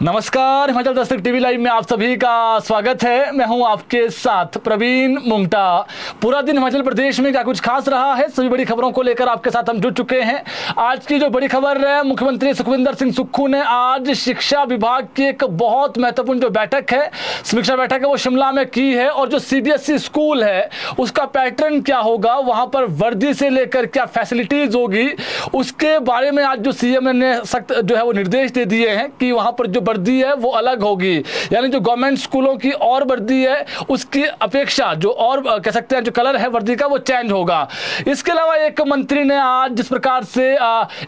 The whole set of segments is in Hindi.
नमस्कार, हिमाचल दस्तक टीवी लाइव में आप सभी का स्वागत है। मैं हूं आपके साथ प्रवीण मुंगटा। पूरा दिन हिमाचल प्रदेश में क्या कुछ खास रहा है, सभी बड़ी खबरों को लेकर आपके साथ हम जुड़ चुके हैं। आज की जो बड़ी खबर है, मुख्यमंत्री सुखविंदर सिंह सुक्खू ने आज शिक्षा विभाग की एक बहुत महत्वपूर्ण जो बैठक है, समीक्षा बैठक है, वो शिमला में की है। और जो सीबीएसई स्कूल है उसका पैटर्न क्या होगा, वहां पर वर्दी से लेकर क्या फैसिलिटीज होगी, उसके बारे में आज जो सीएम ने सख्त जो है वो निर्देश दे दिए हैं कि वहां पर जो वर्दी है वो अलग होगी। यानी जो गवर्नमेंट स्कूलों की और वर्दी है उसकी अपेक्षा जो और कह सकते हैं जो कलर है वर्दी का वो चेंज होगा। इसके अलावा एक मंत्री ने आज जिस प्रकार से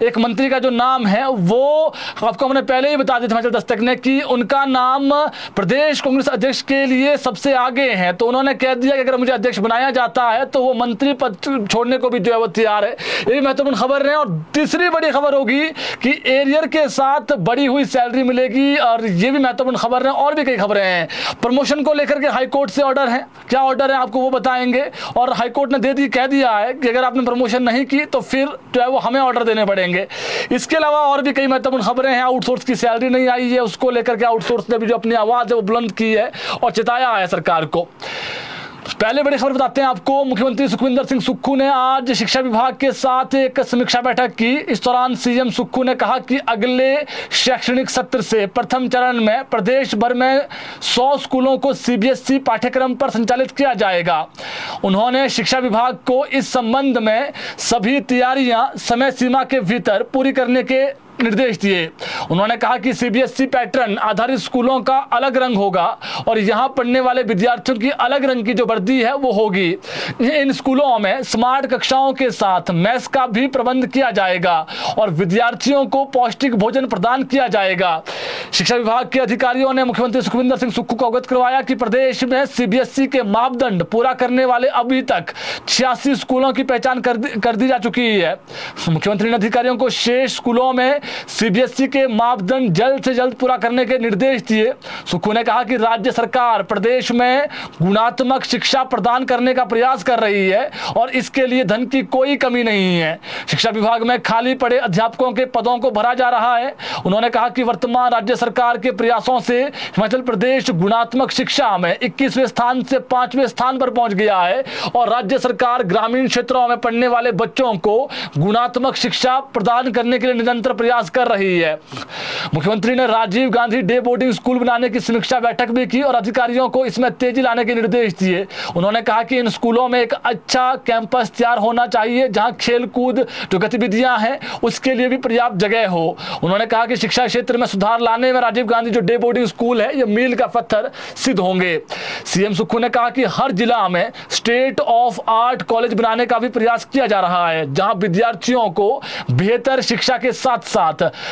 एक मंत्री का जो नाम है वो आपको हमने पहले ही बता दिया हिमाचल दस्तक ने कि उनका नाम प्रदेश कांग्रेस अध्यक्ष के लिए सबसे आगे है। तो उन्होंने कह दिया कि अगर मुझे अध्यक्ष बनाया जाता है तो वो मंत्री पद छोड़ने को भी जो है वो तैयार है। ये भी महत्वपूर्ण खबर है। और तीसरी बड़ी खबर होगी कि एरियर के साथ बढ़ी हुई सैलरी मिलेगी, और ये भी महत्वपूर्ण खबर है। और भी कई खबरें हैं। प्रमोशन को लेकर के हाईकोर्ट से ऑर्डर है, क्या ऑर्डर है आपको वो बताएंगे। और हाईकोर्ट ने कह दिया है कि अगर आपने प्रमोशन नहीं की तो फिर जो है वो हमें ऑर्डर देने पड़ेंगे। इसके अलावा और भी कई महत्वपूर्ण खबरें हैं। आउटसोर्स की सैलरी नहीं आई है, उसको लेकर के आउटसोर्स ने भी जो अपनी आवाज है वो बुलंद की है और चिताया है सरकार को। पहले बड़ी खबर बताते हैं आपको। मुख्यमंत्री सुखविंदर सिंह सुक्खू ने आज शिक्षा विभाग के साथ एक समीक्षा बैठक की। इस दौरान सीएम सुक्खू ने कहा कि अगले शैक्षणिक सत्र से प्रथम चरण में प्रदेश भर में 100 स्कूलों को सीबीएसई पाठ्यक्रम पर संचालित किया जाएगा। उन्होंने शिक्षा विभाग को इस संबंध में सभी तैयारियां समय सीमा के भीतर पूरी करने के निर्देश दिए। उन्होंने कहा कि सीबीएसई पैटर्न आधारित स्कूलों का अलग रंग होगा और यहां पढ़ने वाले विद्यार्थियों की अलग रंग की जो वर्दी है वो होगी। इन स्कूलों में स्मार्ट कक्षाओं के साथ मेस का भी प्रबंध किया जाएगा और विद्यार्थियों को पौष्टिक भोजन प्रदान किया जाएगा। शिक्षा विभाग के अधिकारियों ने मुख्यमंत्री सुखविंदर सिंह सुक्खू को अवगत करवाया कि प्रदेश में सीबीएसई के मापदंड पूरा करने वाले अभी तक 86 स्कूलों की पहचान कर दी जा चुकी है। मुख्यमंत्री ने अधिकारियों को शेष स्कूलों में सीबीएसई के मापदंड जल्द से जल्द पूरा करने के निर्देश दिए। सुक्खू ने कहा कि राज्य सरकार प्रदेश में गुणात्मक शिक्षा प्रदान करने का प्रयास कर रही है और इसके लिए धन की कोई कमी नहीं है। शिक्षा विभाग में खाली पड़े अध्यापकों के पदों को भरा जा रहा है। उन्होंने कहा कि वर्तमान राज्य सरकार के प्रयासों से हिमाचल प्रदेश गुणात्मक शिक्षा में 21वें स्थान से 5वें स्थान पर पहुंच गया है और राज्य सरकार ग्रामीण क्षेत्रों में पढ़ने वाले बच्चों को गुणात्मक शिक्षा प्रदान करने के लिए निरंतर प्रयास कर रही है। मुख्यमंत्री ने Rajiv Gandhi day boarding school बनाने की समीक्षा बैठक भी की और अधिकारियों को इसमें तेजी लाने के निर्देश दिए। उन्होंने कहा कि इन स्कूलों में एक अच्छा कैंपस तैयार होना चाहिए जहां खेल कूद जो गतिविधियां हैं उसके लिए भी पर्याप्त जगह हो। उन्होंने कहा कि शिक्षा क्षेत्र में सुधार लाने में राजीव गांधी जो डे बोर्डिंग स्कूल है ये मील का पत्थर सिद्ध होंगे। सीएम सुक्खू ने कहा कि हर जिला में स्टेट ऑफ आर्ट कॉलेज बनाने का भी प्रयास किया जा रहा है जहां विद्यार्थियों को बेहतर शिक्षा के साथ साथ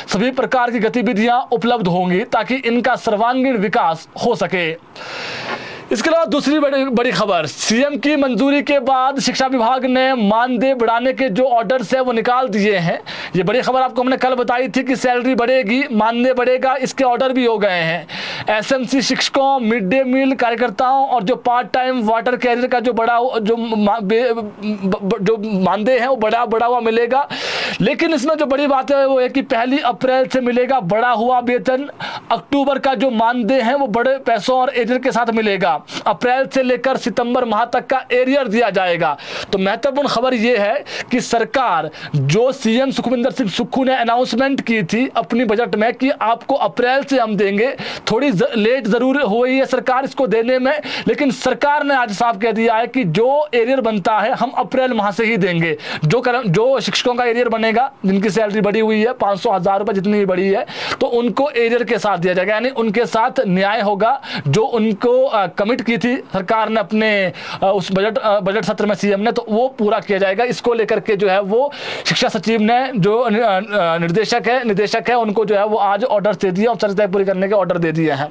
सभी प्रकार की गतिविधियां उपलब्ध होंगी ताकि इनका सर्वांगीण विकास हो सके। इसके अलावा दूसरी बड़ी खबर, सीएम की मंजूरी के बाद शिक्षा विभाग ने मानदेय बढ़ाने के जो ऑर्डर्स है वो निकाल दिए हैं। ये बड़ी खबर आपको हमने कल बताई थी कि सैलरी बढ़ेगी, मानदेय बढ़ेगा, इसके ऑर्डर भी हो गए हैं। एसएमसी शिक्षकों, मिड डे मील कार्यकर्ताओं और जो पार्ट टाइम वाटर कैरियर का जो मानदेय है वो बढ़ा हुआ मिलेगा। लेकिन इसमें जो बड़ी बात है वो है कि 1 अप्रैल से मिलेगा बढ़ा हुआ वेतन। अक्टूबर का जो मानदेय है वो बड़े पैसों और एरियर के साथ मिलेगा। अप्रैल से लेकर सितंबर माह तक का एरियर दिया जाएगा। तो महत्वपूर्ण खबर यह है कि सरकार जो सीएम सुखविंदर सिंह सुक्खू ने अनाउंसमेंट की थी अपनी बजट में कि आपको अप्रैल से हम देंगे, थोड़ी लेट जरूर हुई है सरकार इसको देने में, लेकिन सरकार ने आज साफ कह दिया है कि जो एरियर बनता है हम अप्रैल माह से ही देंगे। जो शिक्षकों का एरियर बनेगा, जिनकी सैलरी बढ़ी हुई है 500,000 रुपए जितनी भी बढ़ी है, तो उनको एरियर के साथ दिया जाएगा। यानी उनके साथ न्याय होगा। जो उनको कमिट की थी सरकार ने अपने उस बजट सत्र में सीएम ने, तो वो पूरा किया जाएगा। इसको लेकर के जो है वो शिक्षा सचिव ने जो निदेशक है उनको जो है वो आज ऑर्डर दे दिए और चर्चा पूरी करने के ऑर्डर दे दिए हैं।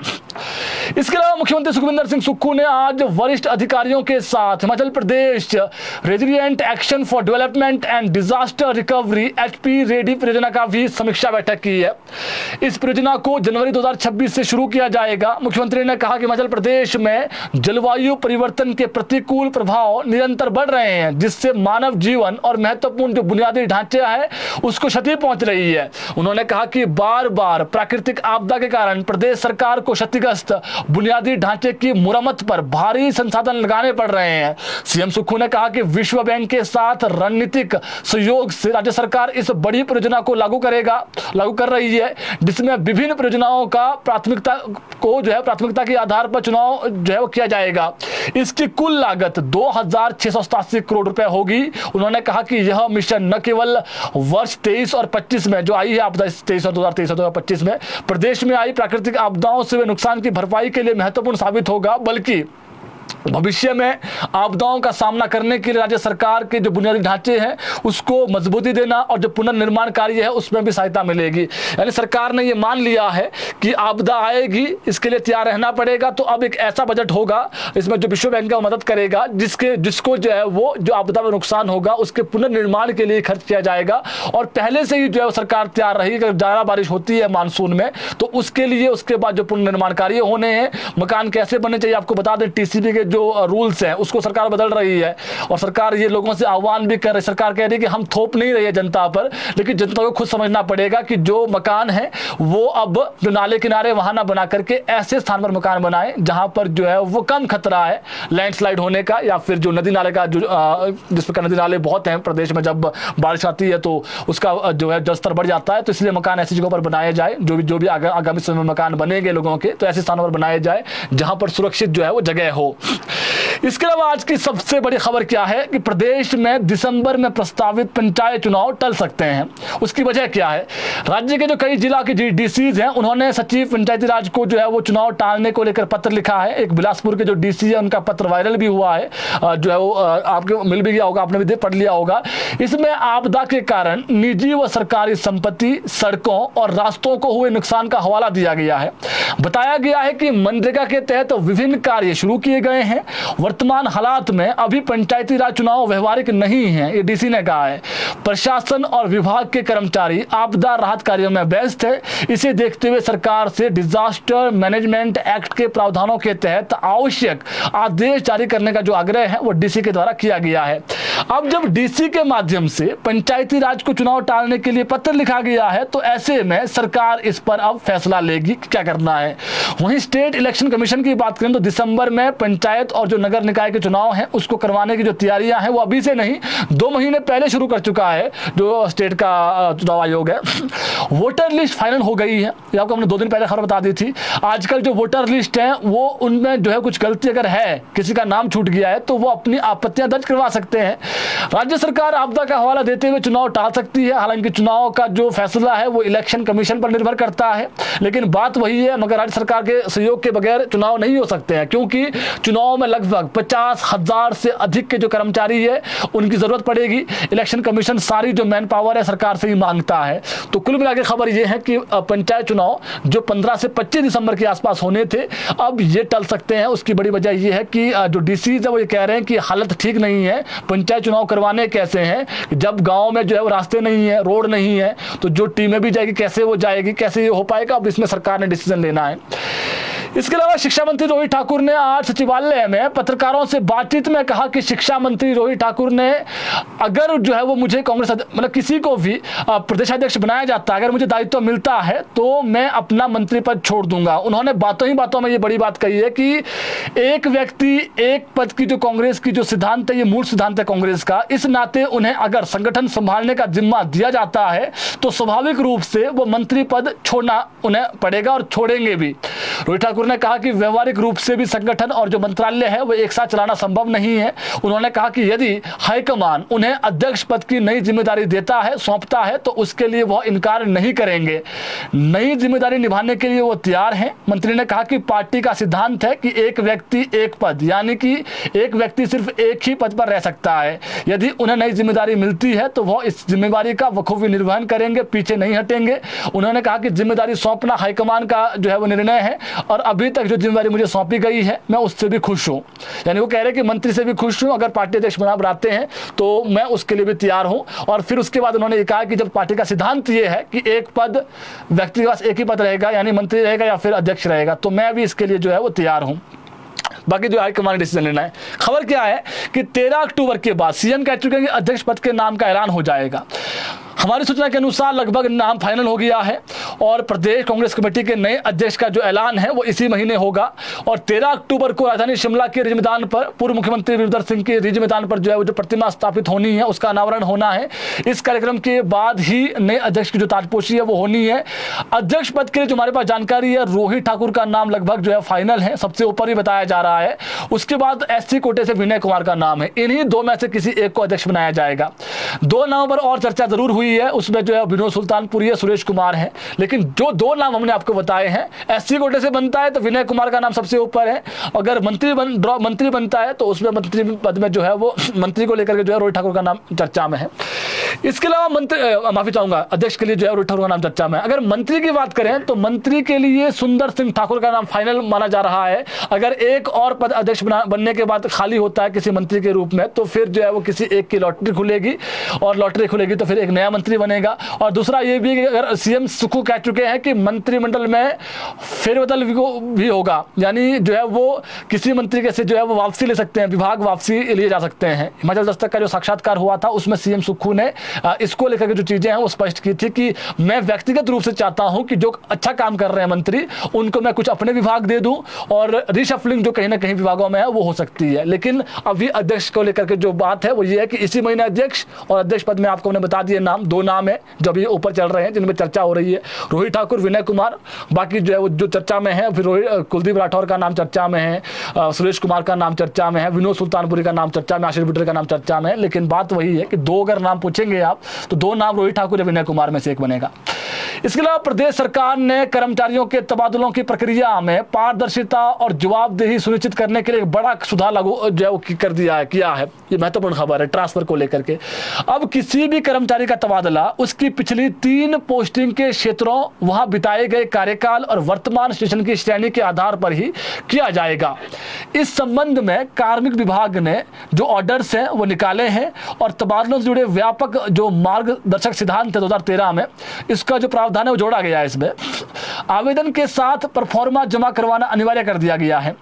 इसके अलावा मुख्यमंत्री सुखविंदर सिंह सुक्खू ने आज वरिष्ठ अधिकारियों के साथ Himachal Pradesh resilient action for development and disaster recovery HP ready परियोजना का भी समीक्षा बैठक की है। इस परियोजना को जनवरी 2026 से शुरू किया जाएगा। मुख्यमंत्री ने कहा कि हिमाचल प्रदेश में जलवायु परिवर्तन के प्रतिकूल प्रभाव निरंतर बढ़ रहे हैं, जिससे मानव जीवन और महत्वपूर्ण जो बुनियादी ढांचे हैं उसको क्षति पहुंच रही है। उन्होंने कहा कि बार बार प्राकृतिक आपदा के कारण प्रदेश सरकार को क्षतिग्रस्त बुनियादी ढांचे की मुरम्मत पर भारी संसाधन लगाने पड़ रहे हैं। सीएम सुक्खू ने कहा कि विश्व बैंक के साथ रणनीतिक सहयोग से राज्य सरकार इस बड़ी परियोजना को लागू कर रही है, जिसमें विभिन्न परियोजनाओं का प्राथमिकता के आधार पर चुनाव जो है वो किया जाएगा। इसकी कुल लागत 2,687 करोड़ रुपए होगी। उन्होंने कहा कि यह मिशन न केवल वर्ष 23 और 25 में जो आई है आपदा 2023 और 2025 में प्रदेश में आई प्राकृतिक आपदाओं से हुए नुकसान की भरपाई के लिए महत्वपूर्ण साबित होगा, बल्कि भविष्य में आपदाओं का सामना करने के लिए राज्य सरकार के जो बुनियादी ढांचे हैं उसको मजबूती देना और जो पुनर्निर्माण कार्य है उसमें भी सहायता मिलेगी। यानी सरकार ने ये मान लिया है कि आपदा आएगी, इसके लिए तैयार रहना पड़ेगा। तो अब एक ऐसा बजट होगा इसमें जो विश्व बैंक का मदद करेगा, जिसको जो है वो जो आपदा में नुकसान होगा उसके पुनर्निर्माण के लिए खर्च किया जाएगा। और पहले से ही जो है सरकार तैयार रहेगी। अगर ज़्यादा बारिश होती है मानसून में तो उसके लिए उसके बाद जो पुनर्निर्माण कार्य होने हैं, मकान कैसे बनने चाहिए, आपको बता दें TCP के जो रूल्स हैं उसको सरकार बदल रही है। और सरकार ये लोगों से आह्वान भी कर रही है, सरकार कह रही है कि हम थोप नहीं रही है जनता पर, लेकिन जनता को खुद समझना पड़ेगा कि जो मकान है वो अब जो नाले किनारे वहां ना बना करके ऐसे स्थान पर मकान बनाए जहां पर जो है वो कम खतरा है लैंडस्लाइड होने का, या फिर जो नदी नाले का जिस प्रकार नदी नाले बहुत हैं प्रदेश में, जब बारिश आती है तो उसका जो है जलस्तर बढ़ जाता है। तो इसलिए मकान ऐसी जगहों पर बनाए जाए, जो भी आगामी समय में मकान बनेंगे लोगों के, तो ऐसे स्थानों पर बनाए जाए जहां पर सुरक्षित जो है वो जगह हो। इसके अलावा आज की सबसे बड़ी खबर क्या है कि प्रदेश में दिसंबर में प्रस्तावित पंचायत चुनाव टल सकते हैं। उसकी वजह क्या है? राज्य के जो कई जिला के DCs हैं उन्होंने सचिव पंचायती राज को जो है वो चुनाव टालने को लेकर पत्र लिखा है। एक बिलासपुर के जो DC है उनका पत्र वायरल भी हुआ है, जो है वो आपको मिल भी गया होगा, आपने भी पढ़ लिया होगा। इसमें आपदा के कारण निजी व सरकारी संपत्ति, सड़कों और रास्तों को हुए नुकसान का हवाला दिया गया है। बताया गया है कि मनरेगा के तहत विभिन्न कार्य शुरू किए गए हैं। वर्तमान हालात में अभी पंचायती राज चुनाव व्यवहारिक नहीं है, ये DC ने कहा है। प्रशासन और विभाग के कर्मचारी आपदा राहत कार्यों में व्यस्त है। इसे देखते हुए सरकार से डिजास्टर मैनेजमेंट एक्ट के प्रावधानों के तहत आवश्यक आदेश जारी करने का जो आग्रह है वो DC के द्वारा किया गया है। अब जब DC के माध्यम से पंचायती राज को चुनाव टालने के लिए पत्र लिखा गया है तो ऐसे में सरकार इस पर अब फैसला लेगी कि क्या करना है। वहीं स्टेट इलेक्शन कमीशन की बात करें तो दिसंबर में पंचायत और जो नगर निकाय के चुनाव हैं उसको करवाने की जो तैयारियां हैं वो अभी से नहीं 2 महीने पहले शुरू कर चुका है जो स्टेट का चुनाव आयोग है। वोटर लिस्ट फाइनल हो गई है, ये आपको हमने 2 दिन पहले खबर बता दी थी। आजकल जो वोटर लिस्ट है वो उनमें जो है कुछ गलती अगर है, किसी का नाम छूट गया है तो वो अपनी आपत्तियां दर्ज करवा सकते हैं। राज्य सरकार आपदा का हवाला देते हुए चुनाव टाल सकती है। हालांकि चुनाव का जो फैसला है वो इलेक्शन कमीशन पर निर्भर करता है, लेकिन बात वही है, मगर राज्य सरकार के सहयोग के बगैर चुनाव नहीं हो सकते हैं, क्योंकि चुनाव में लगभग 50,000 से अधिक के जो कर्मचारी है उनकी जरूरत पड़ेगी। इलेक्शन कमीशन सारी जो मैन पावर है सरकार से ही मांगता है। तो कुल मिलाकर खबर यह है कि पंचायत चुनाव जो 15 से 25 दिसंबर के आसपास होने थे अब ये टल सकते हैं। उसकी बड़ी वजह यह है कि जो DCs है वो ये कह रहे हैं कि हालत ठीक नहीं है, पंचायत चुनाव करवाने कैसे हैं जब गांव में जो है वो रास्ते नहीं है, रोड नहीं है, तो जो टीमें भी जाएगी कैसे वो जाएगी, कैसे ये हो पाएगा। अब इसमें सरकार ने डिसीजन लेना है। इसके अलावा शिक्षा मंत्री रोहित ठाकुर ने आज सचिवालय में पत्रकारों से बातचीत में कहा कि शिक्षा मंत्री रोहित ठाकुर ने अगर जो है वो मुझे कांग्रेस मतलब किसी को भी प्रदेशाध्यक्ष बनाया जाता है, अगर मुझे दायित्व मिलता है तो मैं अपना मंत्री पद छोड़ दूंगा। उन्होंने बातों ही बातों में ये बड़ी बात कही है कि एक व्यक्ति एक पद की जो कांग्रेस की जो सिद्धांत है, ये मूल सिद्धांत है कांग्रेस का, इस नाते उन्हें अगर संगठन संभालने का जिम्मा दिया जाता है तो स्वाभाविक रूप से वो मंत्री पद छोड़ना उन्हें पड़ेगा और छोड़ेंगे भी। रोहित ठाकुर ने कहा कि व्यवहारिक रूप से भी संगठन और जो मंत्रालय है वो एक साथ चलाना संभव नहीं है। उन्होंने कहा कि यदि हाईकमान उन्हें अध्यक्ष पद की नई जिम्मेदारी देता है, सौंपता है, तो उसके लिए वह इनकार नहीं करेंगे। नई जिम्मेदारी निभाने के लिए वो तैयार हैं। मंत्री ने कहा कि पार्टी का सिद्धांत है कि एक व्यक्ति एक पद, यानी कि एक व्यक्ति सिर्फ एक ही पद पर रह सकता है। यदि उन्हें नई जिम्मेदारी मिलती है तो वह इस जिम्मेदारी का बखूबी निर्वहन करेंगे, पीछे नहीं हटेंगे। उन्होंने कहा कि जिम्मेदारी सौंपना हाईकमान का जो है वो निर्णय है, और अभी तक जो जिम्मेदारी मुझे सौंपी गई है मैं उससे भी खुश हूँ। यानी वो कह रहे हैं कि मंत्री से भी खुश हूँ, अगर पार्टी अध्यक्ष बनाते हैं तो मैं उसके लिए भी तैयार हूँ। और फिर उसके बाद उन्होंने कहा कि जब पार्टी का सिद्धांत ये है कि एक पद, व्यक्ति के पास एक ही पद रहेगा, यानी मंत्री रहेगा या फिर अध्यक्ष रहेगा, तो मैं भी इसके लिए जो है वो तैयार हूँ। बाकी जो हाईकमान डिसीजन लेना है। खबर क्या है कि 13 अक्टूबर के बाद सीएम कह चुके हैं कि अध्यक्ष पद के नाम का ऐलान हो जाएगा। हमारी सूचना के अनुसार लगभग नाम फाइनल हो गया है और प्रदेश कांग्रेस कमेटी के नए अध्यक्ष का जो ऐलान है वो इसी महीने होगा। और 13 अक्टूबर को राजधानी शिमला के रिज मैदान पर पूर्व मुख्यमंत्री वीरभद्र सिंह के रिज मैदान पर जो है वो जो प्रतिमा स्थापित होनी है उसका अनावरण होना है। इस कार्यक्रम के बाद ही नए अध्यक्ष की जो ताजपोशी है वो होनी है। अध्यक्ष पद के लिए जो हमारे पास जानकारी है, रोहित ठाकुर का नाम लगभग जो है फाइनल है, सबसे ऊपर ही बताया जा रहा है। उसके बाद एससी कोटे से विनय कुमार का नाम है। इन्हीं दो में से किसी एक को अध्यक्ष बनाया जाएगा। 2 नामों पर और चर्चा जरूर हुई है, उसमें जो है विनोद सुल्तानपुरी है, सुरेश कुमार है। लेकिन जो 2 नाम हमने आपको बताए हैं, एससी कोटे से बनता है तो विनय कुमार का नाम सबसे ऊपर है। अगर मंत्री बनता है तो उसमें मंत्री पद में जो है वो मंत्री को लेकर के जो है रोहित ठाकुर का नाम चर्चा में है। इसके अलावा माफी चाहूंगा, अध्यक्ष के लिए जो है रोहित ठाकुर का नाम चर्चा में है। अगर मंत्री की बात करें तो मंत्री के लिए सुंदर सिंह ठाकुर का नाम फाइनल माना जा रहा है। अगर एक और पद अध्यक्ष बनने के बाद खाली होता है किसी मंत्री के रूप में तो फिर जो है वो किसी एक की लॉटरी खुलेगी और लॉटरी खुलेगी तो फिर एक नया मंत्री बनेगा। और दूसरा ये भी कि अगर सीएम सुक्खू कह चुके हैं कि मंत्रिमंडल में फेरबदल भी होगा, यानी जो है वो किसी मंत्री के से जो है वो वापसी ले सकते हैं, विभाग वापसी लिए जा सकते हैं। हिमाचल दस्तक का जो साक्षात्कार हुआ था उसमें सीएम सुक्खू ने इसको लेकर के जो चीजें हैं वो स्पष्ट की थी कि मैं व्यक्तिगत रूप से चाहता हूं कि जो अच्छा काम कर रहे हैं मंत्री उनको मैं कुछ अपने विभाग दे दूं और रिशफलिंग जो कहीं ना कहीं विभागों में है वो हो सकती है। लेकिन अभी अध्यक्ष को लेकर के जो बात है वो ये है कि इसी महीने अध्यक्ष और अध्यक्ष पद में आपको हमने बता दिए नाम, 2 नाम है जो अभी ऊपर चल रहे हैं जिनमें चर्चा हो रही है, रोहित ठाकुर, विनय कुमार। बाकी जो है वो जो चर्चा में है फिर कुलदीप राठौर का नाम चर्चा में है, सुरेश कुमार का नाम चर्चा में है, विनोद सुल्तानपुरी का नाम चर्चा में, आशीष बुटेल का नाम चर्चा में है। लेकिन बात वही है कि 2 अगर नाम पूछेंगे आप तो 2 नाम रोहित ठाकुर या विनय कुमार में से एक बनेगा। इसके अलावा प्रदेश सरकार ने कर्मचारियों के तबादलों की प्रक्रिया में पारदर्शिता और जवाबदेही सुनिश्चित करने के लिए बड़ा सुधार लागू जो कर किया है। ये महत्वपूर्ण खबर है ट्रांसफर को लेकर के। अब किसी भी कर्मचारी का तबादला उसकी पिछली 3 पोस्टिंग के क्षेत्रों, वहां बिताए गए कार्यकाल और वर्तमान स्टेशन की श्रेणी के आधार पर ही किया जाएगा। इस संबंध में कार्मिक विभाग ने जो ऑर्डर्स हैं वो निकाले हैं और तबादलों से जुड़े व्यापक जो मार्गदर्शक सिद्धांत है 2013 में, इसका जो प्रावधान है वो जोड़ा गया है। इसमें आवेदन के साथ परफॉर्मा जमा करवाना अनिवार्य कर दिया गया है।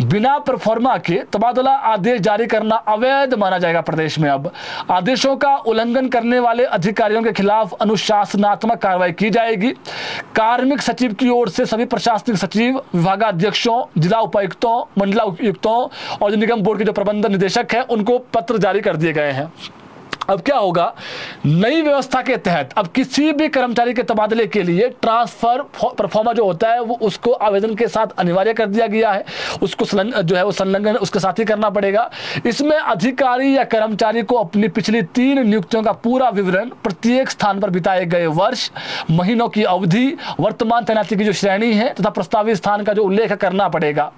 बिना परफॉर्मा के तबादला आदेश जारी करना अवैध माना जाएगा प्रदेश में। अब आदेशों का उल्लंघन करने वाले अधिकारियों के खिलाफ अनुशासनात्मक कार्रवाई की जाएगी। कार्मिक सचिव की ओर से सभी प्रशासनिक सचिव, विभागाध्यक्षों, जिला उपायुक्तों, मंडलायुक्तों और जो निगम बोर्ड के जो प्रबंधन निदेशक है उनको पत्र जारी कर दिए गए हैं। अब क्या होगा, नई व्यवस्था के तहत अब किसी भी कर्मचारी के तबादले के लिए ट्रांसफर परफॉर्मा जो होता है वो उसको आवेदन के साथ अनिवार्य कर दिया गया है। उसको जो है वो संलग्न उसके साथ ही करना पड़ेगा। इसमें अधिकारी या कर्मचारी को अपनी पिछली 3 नियुक्तियों का पूरा विवरण, प्रत्येक स्थान पर बिताए गए वर्ष, महीनों की अवधि, वर्तमान तैनाती की जो श्रेणी है तथा प्रस्तावित स्थान का जो उल्लेख करना पड़ेगा।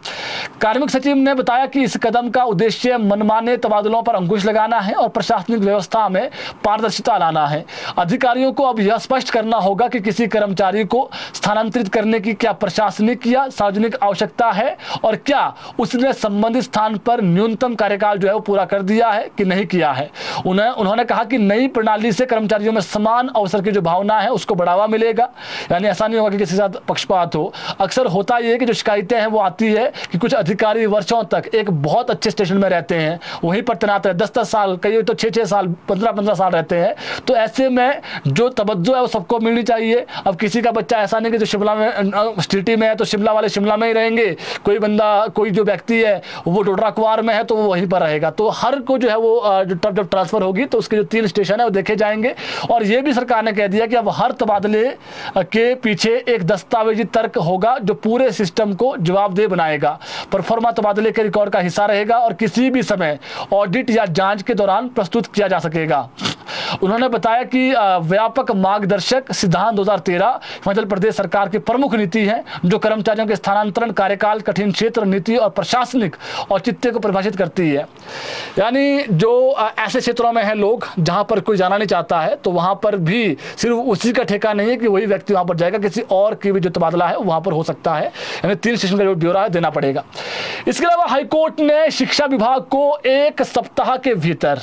कार्मिक सचिव ने बताया कि इस कदम का उद्देश्य मनमाने तबादलों पर अंकुश लगाना है और प्रशासनिक व्यवस्था में पारदर्शिता लाना है। अधिकारियों को अब यह स्पष्ट करना होगा कि किसी कर्मचारी को स्थानांतरित करने की क्या प्रशासनिक या सार्वजनिक आवश्यकता है और क्या उसने संबंधित स्थान पर न्यूनतम कार्यकाल जो है वो पूरा कर दिया है कि नहीं किया है। उन्होंने कहा कि नई प्रणाली से कर्मचारियों में समान अवसर की जो भावना है उसको बढ़ावा मिलेगा। यानी ऐसा नहीं होगा कि किसी के साथ पक्षपात हो। अक्सर होता यह है कि जो शिकायतें हैं वो आती है कि कुछ अधिकारी वर्षों तक एक बहुत अच्छे स्टेशन में रहते हैं, वहीं पर तैनात है 10-10 साल, कई तो 6-6 साल, 15-15 साल रहते हैं। तो ऐसे में जो तवज्जो है वो सबको मिलनी चाहिए। अब किसी का बच्चा ऐसा नहीं कि जो शिमला में सिटी में है तो शिमला वाले शिमला में ही रहेंगे, कोई बंदा कोई जो व्यक्ति है वो डोडरा कुंवार में है तो वो वहीं पर रहेगा। तो हर को जो है वो जब ट्रांसफर होगी तो उसके जो 3 स्टेशन है वो देखे जाएंगे। और ये भी सरकार ने कह दिया कि अब हर तबादले के पीछे एक दस्तावेजी तर्क होगा जो पूरे सिस्टम को जवाबदेह बनाएगा। परफॉर्मा तबादले के रिकॉर्ड का हिस्सा रहेगा और किसी भी समय ऑडिट या जांच के दौरान प्रस्तुत किया जा सकेगा। उन्होंने बताया कि व्यापक मार्गदर्शक सिद्धांत 2013 हिमाचल प्रदेश सरकार की प्रमुख नीति है जो कर्मचारियों के स्थानांतरण, कार्यकाल, कठिन क्षेत्र नीति और प्रशासनिक औचित्य को परिभाषित करती है। यानी जो ऐसे क्षेत्रों में हैं लोग जहां पर कोई जाना नहीं चाहता है, तो वहां पर भी सिर्फ उसी का ठेका नहीं है कि वही व्यक्ति वहां पर जाएगा, किसी और की भी जो तबादला है वहां पर हो सकता है। यानी 3 स्टेशन का जो ब्यौरा है देना पड़ेगा। इसके अलावा हाईकोर्ट ने शिक्षा विभाग को 1 सप्ताह के भीतर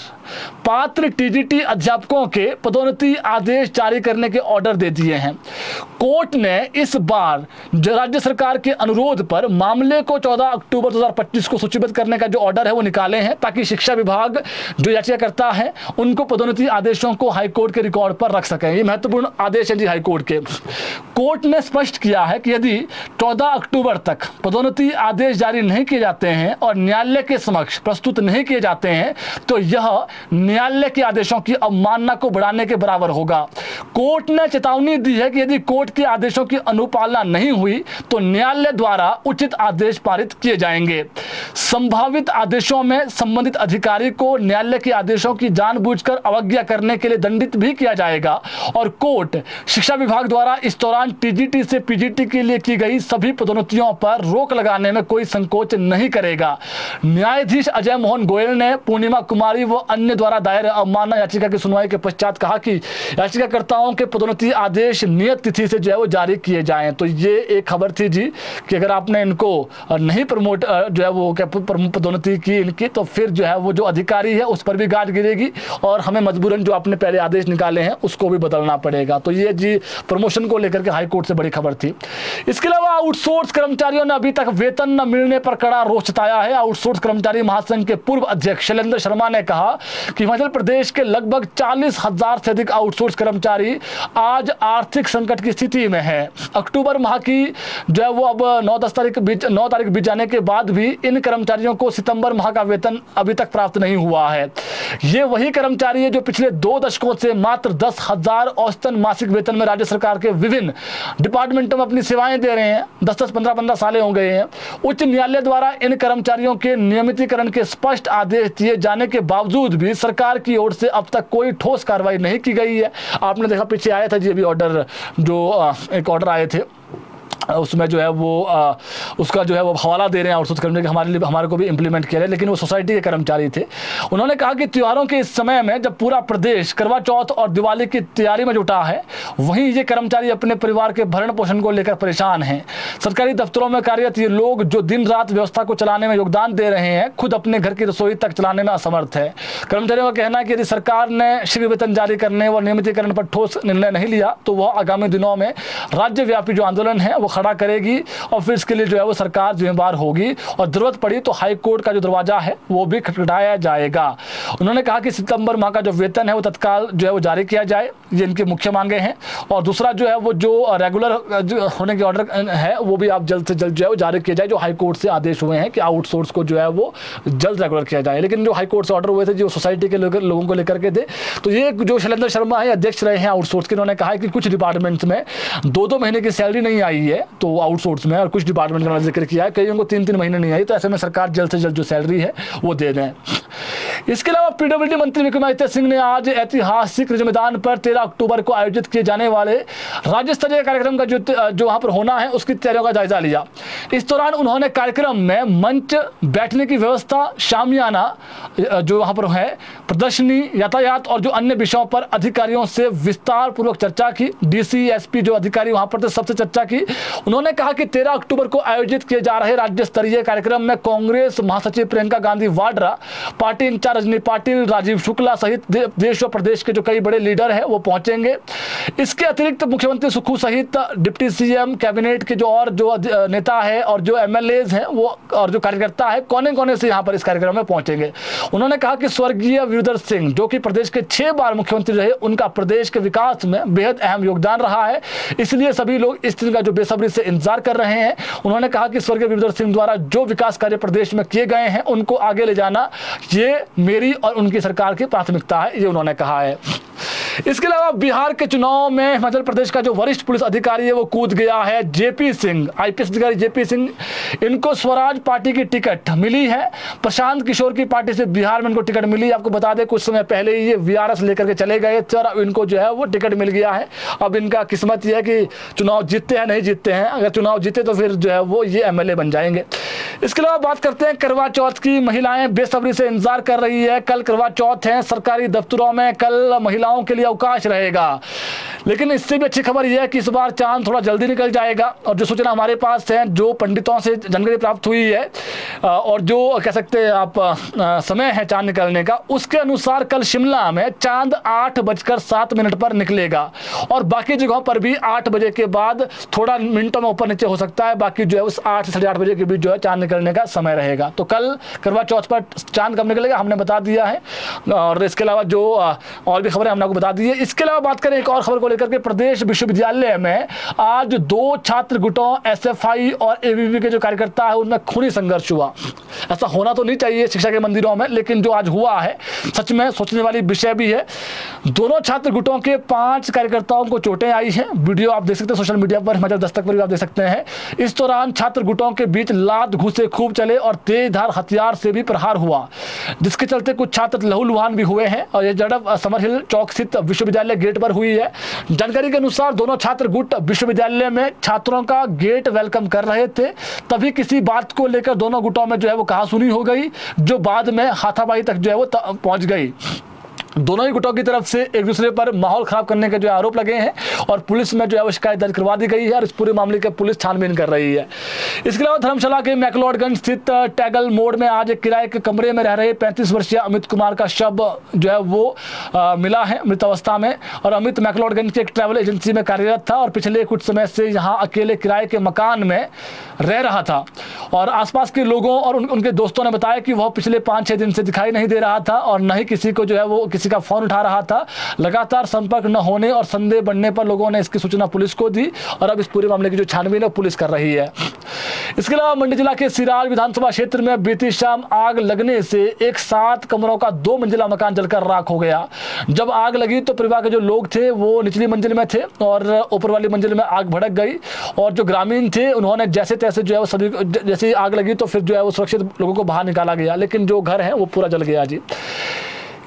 पात्र टीजीटी अध्यापकों के पदोन्नति आदेश जारी करने के ऑर्डर दे दिए हैं। कोर्ट ने इस बार राज्य सरकार के अनुरोध पर मामले को 14 अक्टूबर 2025 को सूचीबद्ध करने का जो ऑर्डर है वो निकाले हैं, ताकि शिक्षा विभाग जो याचिका करता है उनको पदोन्नति आदेशों को हाईकोर्ट के रिकॉर्ड पर रख सकें। ये महत्वपूर्ण आदेश है जी हाईकोर्ट के। कोर्ट ने स्पष्ट किया है कि यदि 14 अक्टूबर तक पदोन्नति आदेश जारी नहीं किए जाते हैं और न्यायालय के समक्ष प्रस्तुत नहीं किए जाते हैं तो यह न्यायालय के आदेशों की अवमानना को बढ़ाने के बराबर होगा। कोर्ट ने चेतावनी दी है कि यदि कोर्ट के आदेशों की अनुपालना नहीं हुई तो न्यायालय द्वारा उचित आदेश पारित किए जाएंगे। संभावित आदेशों में संबंधित अधिकारी को न्यायालय के आदेशों की जानबूझकर अवज्ञा करने के लिए दंडित भी किया जाएगा और कोर्ट शिक्षा विभाग द्वारा इस दौरान टीजीटी से पीजीटी के लिए की गई सभी पदोन्नतियों पर रोक लगाने में कोई संकोच नहीं करेगा। न्यायाधीश अजय मोहन गोयल ने पूर्णिमा कुमारी व अन्य द्वारा दायर अवमानना याचिका की सुनवाई के पश्चात कहा कि याचिकाकर्ताओं के पदोन्नति आदेश नियत तिथि से जो है वो जारी किए जाएं। तो ये एक खबर थी जी कि अगर आपने इनको नहीं प्रमोट जो है वो पदोन्नति की इनकी, तो फिर जो है वो जो अधिकारी है उस पर भी गाज गिरेगी और हमें मजबूरन जो आपने पहले आदेश निकाले हैं उसको भी बदलना पड़ेगा। तो ये जी प्रमोशन को लेकर के हाईकोर्ट से बड़ी खबर थी। इसके अलावा आउटसोर्स कर्मचारियों ने अभी तक वेतन न मिलने पर कड़ा रोष जताया है। आउटसोर्स कर्मचारी महासंघ के पूर्व अध्यक्ष शैलेंद्र शर्मा ने कहा कि हिमाचल प्रदेश के लगभग 40,000 से अधिक आउटसोर्स कर्मचारी आज आर्थिक संकट की स्थिति में है। अक्टूबर माह की जो है वो अब 9 तारीख बीत जाने के बाद भी इन कर्मचारियों को सितंबर माह का वेतन अभी तक प्राप्त नहीं हुआ है। ये वही कर्मचारी है जो पिछले 2 दशकों से मात्र 10,000 औसतन मासिक वेतन में राज्य सरकार के विभिन्न डिपार्टमेंटों में अपनी सेवाएं दे रहे हैं। 10-10, 15-15 साल हो गए हैं। उच्च न्यायालय द्वारा इन कर्मचारियों के नियमितीकरण के स्पष्ट आदेश दिए जाने के बावजूद भी सरकार की ओर से अब तक कोई ठोस कार्रवाई नहीं की गई है। आपने देखा पीछे आया था जी अभी ऑर्डर, जो एक ऑर्डर आए थे उसमें जो है वो उसका जो है वो हवाला दे रहे हैं आउटसोर्स कर्मचारी, हमारे को भी इंप्लीमेंट किया है, लेकिन वो सोसाइटी के कर्मचारी थे। उन्होंने कहा कि त्योहारों के इस समय में जब पूरा प्रदेश करवा चौथ और दिवाली की तैयारी में जुटा है, वहीं ये कर्मचारी अपने परिवार के भरण पोषण को लेकर परेशान हैं। सरकारी दफ्तरों में कार्यरत ये लोग जो दिन रात व्यवस्था को चलाने में योगदान दे रहे हैं, खुद अपने घर की रसोई तक चलाने में असमर्थ है। कर्मचारियों का कहना है कि यदि सरकार ने शीघ्र वेतन जारी करने व नियमितीकरण पर ठोस निर्णय नहीं लिया तो वह आगामी दिनों में राज्यव्यापी जो आंदोलन है वो खड़ा करेगी और फिर इसके लिए जो है वो सरकार जिम्मेदार होगी और जरूरत पड़ी तो हाई कोर्ट का जो दरवाजा है वो भी खटखटाया जाएगा। उन्होंने कहा कि सितंबर माह का जो वेतन है वो तत्काल जो है वो जारी किया जाए, ये इनकी मुख्य मांगे हैं। और दूसरा जो है वो जो रेगुलर होने के ऑर्डर है वो भी आप जल्द से जल्द जो है वो जारी किया जाए, जो हाई कोर्ट से आदेश हुए हैं कि आउटसोर्स को जो है वो जल्द रेगुलर किया जाए। लेकिन जो हाई कोर्ट से ऑर्डर हुए थे जो सोसाइटी के लोगों को लेकर के थे, तो ये जो शैलेंद्र शर्मा है अध्यक्ष रहे हैं आउटसोर्स के, उन्होंने कहा है कि कुछ डिपार्टमेंट्स में 2-2 महीने की सैलरी नहीं आई है तो आउटसोर्स में, और कुछ डिपार्टमेंट का जिक्र किया है कईयों को 3-3 महीने नहीं आई, तो ऐसे में सरकार जल्द से जल्द जो सैलरी है वो दे दें। इसके अलावा पीडब्ल्यूडी मंत्री विक्रमादित्य सिंह ने आज ऐतिहासिक रिज मैदान पर 13 अक्टूबर को आयोजित किए जाने वाले राज्य स्तरीय कार्यक्रम का जो वहां पर होना है उसकी तैयारियों का जायजा लिया। इस दौरान उन्होंने कार्यक्रम में मंच, बैठने की व्यवस्था, शामियाना जो वहां पर है, प्रदर्शनी, यातायात और जो अन्य विषयों पर अधिकारियों से विस्तार पूर्वक चर्चा की। डीसी, एसपी जो अधिकारी वहां पर थे सबसे चर्चा की। उन्होंने कहा कि 13 अक्टूबर को आयोजित किए जा रहे राज्य स्तरीय कार्यक्रम में कांग्रेस महासचिव प्रियंका गांधी वाड्रा, पार्टी इंचार्ज रजनी पाटिल, राजीव शुक्ला सहित देश और प्रदेश के जो कई बड़े लीडर हैं वो पहुंचेंगे। इसके अतिरिक्त मुख्यमंत्री सुक्खू सहित डिप्टी सीएम, कैबिनेट के जो और जो नेता है और जो एमएलएज हैं वो और जो कार्यकर्ता है कोने कोने से यहाँ पर इस कार्यक्रम में पहुंचेंगे। उन्होंने कहा कि स्वर्गीय वीरभद्र सिंह जो कि प्रदेश के 6 बार मुख्यमंत्री रहे, उनका प्रदेश के विकास में बेहद अहम योगदान रहा है, इसलिए सभी लोग इस दिन का जो बेसब्री से इंतजार कर रहे हैं। उन्होंने कहा कि स्वर्गीय वीरभद्र सिंह द्वारा जो विकास कार्य प्रदेश में किए गए हैं उनको आगे ले जाना ये मेरी और उनकी सरकार की प्राथमिकता है, ये उन्होंने कहा है। इसके अलावा बिहार के चुनाव में मध्य प्रदेश का जो वरिष्ठ पुलिस अधिकारी है वो कूद गया है। जेपी सिंह, आईपीएस अधिकारी जेपी सिंह, इनको स्वराज पार्टी की टिकट मिली है। प्रशांत किशोर की पार्टी से बिहार में इनको टिकट मिली। आपको बता दें कुछ समय पहले ही ये वीआरएस लेकर के चले गए थे और अब इनको जो है वो टिकट मिल गया है। अब इनका किस्मत ये है कि चुनाव जीतते हैं नहीं जीतते हैं। अगर चुनाव जीते तो फिर जो है वो ये एमएलए बन जाएंगे। इसके अलावा बात करते हैं करवा चौथ की। महिलाएं बेसब्री से इंतजार कर रही है। कल करवा चौथ है। सरकारी दफ्तरों में कल महिलाओं के लिए अवकाश रहेगा, लेकिन इससे भी अच्छी खबर यह है कि इस बार चांद थोड़ा जल्दी निकल जाएगा। और जो सूचना हमारे पास है, जो पंडितों से जानकारी प्राप्त हुई है और जो कह सकते हैं आप समय है चांद निकलने का, उसके अनुसार कल शिमला में चांद 8:07 पर निकलेगा और बाकी जगहों पर भी 8 बजे के बाद थोड़ा मिनटों में ऊपर नीचे हो सकता है। बाकी जो है उस 8 से 8:30 बजे के बीच जो है चांद निकलने का समय रहेगा। तो कल करवा चौथ पर चांद कब निकलेगा हमने बता दिया है। और इसके अलावा जो और भी खबरें हमने आपको बता दी है। इसके अलावा बात करें एक और खबर को लेकर के, प्रदेश विश्वविद्यालय में आज 2 छात्र गुटों एसएफआई और एबीवीपी के जो कार्यकर्ता है उनमें खूनी संघर्ष हुआ। ऐसा होना तो नहीं चाहिए शिक्षा के मंदिरों में, लेकिन जो आज हुआ है सच में सोचने वाली विषय भी है। दोनों छात्र गुटों के 5 कार्यकर्ताओं को चोटें आई हैं। वीडियो आप देख सकते हैं सोशल मीडिया पर, हिमाचल दस्तक पर भी आप देख सकते हैं। इस दौरान छात्र गुटों के बीच लात घूंसे खूब चले और तेजधार हथियार से भी प्रहार हुआ, जिसके चलते कुछ छात्र लहूलुहान भी हुए हैं। और यह झड़प समरहिल चौक स्थित विश्वविद्यालय गेट पर हुई है। जानकारी के अनुसार दोनों छात्र गुट विश्वविद्यालय में छात्रों का गेट वेलकम कर रहे थे, तभी किसी बात को लेकर दोनों गुटों में जो है वो कहासुनी हो गई, जो बाद में हाथापाई तक जो है वो पहुंच गई। दोनों ही गुटों की तरफ से एक दूसरे पर माहौल खराब करने के जो आरोप लगे हैं और पुलिस में जो है वो शिकायत दर्ज करवा दी गई है और इस पूरे मामले की पुलिस छानबीन कर रही है। इसके अलावा धर्मशाला के मैक्लोडगंज स्थित टैगल मोड़ में आज एक किराए के कमरे में रह रहे 35 वर्षीय अमित कुमार का शव जो है वो मिला है मृत अवस्था में। और अमित मैक्लोडगंज की एक ट्रैवल एजेंसी में कार्यरत था और पिछले कुछ समय से यहाँ अकेले किराए के मकान में रह रहा था। और आसपास के लोगों और उनके दोस्तों ने बताया कि वह पिछले 5-6 दिन से दिखाई नहीं दे रहा था और न ही किसी को जो है वो किसी का फोन उठा रहा था। लगातार संपर्क न होने और संदेह बढ़ने पर लोगों ने इसकी सूचना पुलिस को दी और अब इस पूरे मामले की जो छानबीन है पुलिस कर रही है। इसके अलावा मंडी जिला के सिराल विधानसभा क्षेत्र में बीती शाम आग लगने से एक 7 कमरों का 2 मंजिला मकान जलकर राख हो गया। जब आग लगी तो परिवार के जो लोग थे वो निचली मंजिल में थे और ऊपर वाली मंजिल में आग भड़क गई और जो ग्रामीण थे उन्होंने जैसे तैसे जो है वो सभी, जैसे आग लगी तो फिर जो है वो सुरक्षित लोगों को बाहर निकाला गया, लेकिन जो घर है वो पूरा जल गया जी।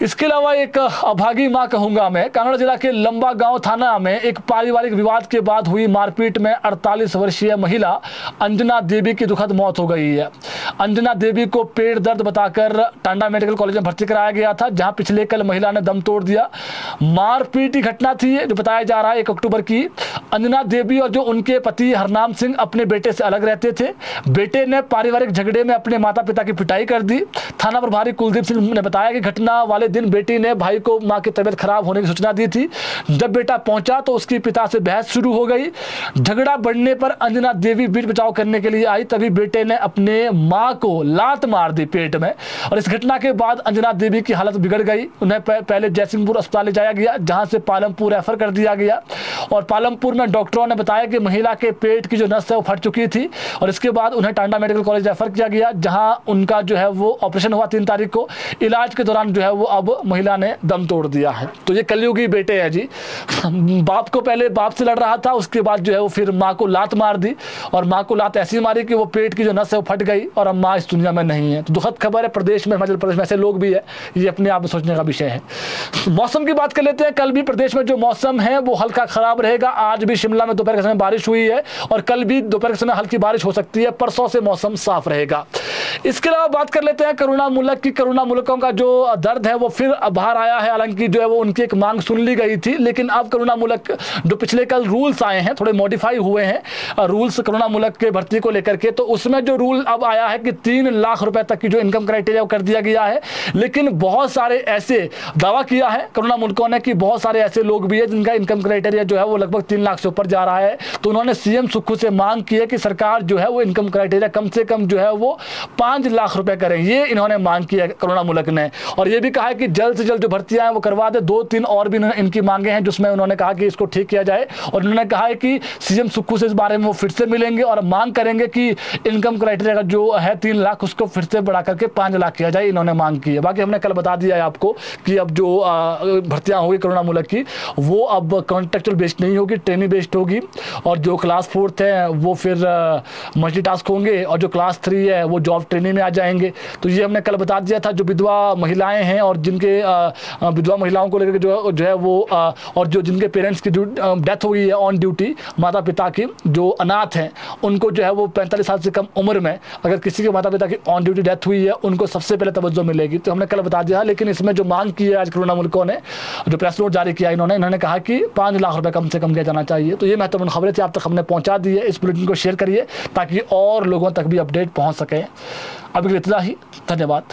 इसके अलावा एक अभागी मां कहूंगा मैं, कांगड़ा जिला के लंबा गांव थाना में एक पारिवारिक विवाद के बाद हुई मारपीट में 48 वर्षीय महिला अंजना देवी की दुखद मौत हो गई है। अंजना देवी को पेट दर्द बताकर टांडा मेडिकल कॉलेज में भर्ती कराया गया था, जहां पिछले कल महिला ने दम तोड़ दिया। मारपीट की घटना थी जो बताया जा रहा है 1 अक्टूबर की। अंजना देवी और जो उनके पति हरनाम सिंह अपने बेटे से अलग रहते थे। बेटे ने पारिवारिक झगड़े में अपने माता पिता की पिटाई कर दी। थाना प्रभारी कुलदीप सिंह ने बताया कि घटना वाले दिन बेटी ने भाई को मां की तबीयत खराब होने की सूचना दी थी। जब बेटा पहुंचा तो उसकी पिता से बहस शुरू हो गई। झगड़ा बढ़ने पर अंजना देवी बीच बचाव करने के लिए आई, तभी बेटे ने अपने मां को लात मार दी पेट में। और इस घटना के बाद अंजना देवी की हालत बिगड़ गई। उन्हें पहले जयसिंहपुर अस्पताल ले जाया गया, जहां से पालमपुर रेफर कर दिया गया और पालमपुर में डॉक्टरों ने बताया कि महिला के पेट की जो नस है वो फट चुकी थी और इसके बाद उन्हें टांडा मेडिकल कॉलेज रेफर किया गया, जहां उनका जो है वो ऑपरेशन हुआ 3 तारीख को। इलाज के दौरान जो है वो अब महिला ने दम तोड़ दिया है। तो ये कलयुगी बेटे हैं जी। बाप को पहले बाप से लड़ रहा था, उसके बाद जो है वो फिर माँ को लात मार दी और माँ को लात ऐसी मारी कि वो पेट की जो नस है वो फट गई और अब माँ इस दुनिया में नहीं है। तो दुखद खबर है। प्रदेश में, हिमाचल प्रदेश में ऐसे लोग भी है, ये अपने आप में सोचने का विषय है। मौसम की बात कर लेते हैं। कल भी प्रदेश में जो मौसम है वो हल्का खराब रहेगा। आज भी शिमला में दोपहर के समय बारिश हुई है और कल भी दोपहर के समय हल्की बारिश हो सकती है। परसों से मौसम साफ रहेगा। इसके अलावा बात कर लेते हैं करुणा मूलक की। करुणा मूलकों का जो दर्द है वो फिर बाहर आया है। हालांकि जो है वो उनकी एक मांग सुन ली गई थी, लेकिन अब करुणा मूलक जो पिछले कल रूल्स आए हैं, थोड़े मॉडिफाई हुए हैं रूल्स करुणा मूलक के भर्ती को लेकर के। तो उसमें जो रूल अब आया है कि 3 लाख रुपए तक की जो इनकम क्राइटेरिया कर दिया गया है। लेकिन बहुत सारे ऐसे दावा किया है करुणा मूलकों ने कि बहुत सारे ऐसे लोग भी है जिनका इनकम क्राइटेरिया जो है वो लगभग 3 लाख से ऊपर जा रहा है। तो उन्होंने सीएम सुक्खू से मांग की है कि सरकार जो है वो इनकम क्राइटेरिया कम से कम जो है वो 5 लाख रुपए करें। ये इन्होंने मांग की है करुणा मूलक ने। और ये भी कहा है कि जल्द से जल्द जो भर्तियां हैं वो करवा दे। 2-3 और भी इनकी मांगे हैं जिसमें उन्होंने कहा कि इसको ठीक किया जाए। और उन्होंने कहा है कि सीएम सुक्खू से इस बारे में वो फिर से मिलेंगे और मांग करेंगे कि इनकम क्राइटेरिया का जो है 3 लाख, उसको फिर से बढ़ा करके 5 लाख किया जाए, इन्होंने मांग की है। बाकी हमने कल बता दिया है आपको कि अब जो भर्तियाँ होगी कोरोना मूलक की, वो अब कॉन्ट्रेक्चुअल बेस्ड नहीं होगी, ट्रेनिंग बेस्ड होगी। और जो क्लास 4th है वो फिर मल्टीटास्क होंगे, और जो क्लास 3 है वो जॉब ट्रेनिंग में आ जाएंगे। तो ये हमने कल बता दिया था। जो विधवा महिलाएं हैं और जिनके विधवा महिलाओं को लेकर जो है वो और जो जिनके पेरेंट्स की डेथ हुई है ऑन ड्यूटी, माता पिता की, जो अनाथ हैं, उनको जो है वो 45 साल से कम उम्र में अगर किसी के माता पिता की ऑन ड्यूटी डेथ हुई है, उनको सबसे पहले तवज्जो मिलेगी। तो हमने कल बता दिया। लेकिन इसमें जो मांग की है आज कोरोना मुल्कों ने, जो प्रेस नोट जारी किया इन्होंने कहा कि 5 लाख रुपए कम से कम दिया जाना चाहिए। तो ये महत्वपूर्ण खबरें थी, आप तक हमने पहुंचा दी है। इस बुलेटिन को शेयर करिए ताकि और लोगों तक भी अपडेट पहुंच सके। अभी के लिए इतना ही, धन्यवाद।